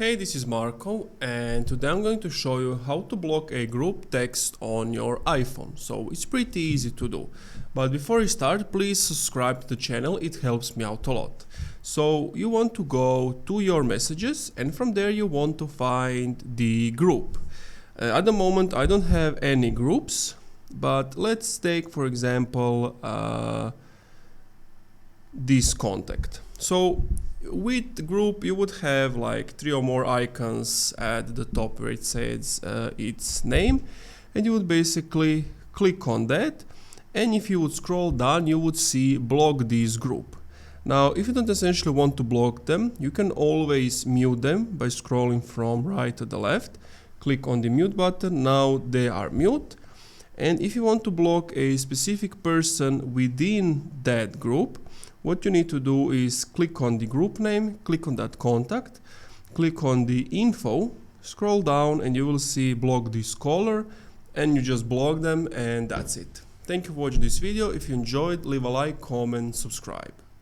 Hey, this is Marko, and today I'm going to show you how to block a group text on your iPhone. So it's pretty easy to do. But before you start, please subscribe to the channel, it helps me out a lot. So you want to go to your messages, and from there you want to find the group. At the moment I don't have any groups, but let's take for example this contact. So with the group you would have like 3 or more icons at the top where it says its name, and you would basically click on that, and if you would scroll down you would see block this group. Now if you don't essentially want to block them, you can always mute them by scrolling from right to the left. Click on the mute button, now they are mute. And if you want to block a specific person within that group, what you need to do is click on the group name, click on that contact, click on the info, scroll down and you will see block this caller, and you just block them, and that's it. Thank you for watching this video. If you enjoyed, leave a like, comment, subscribe.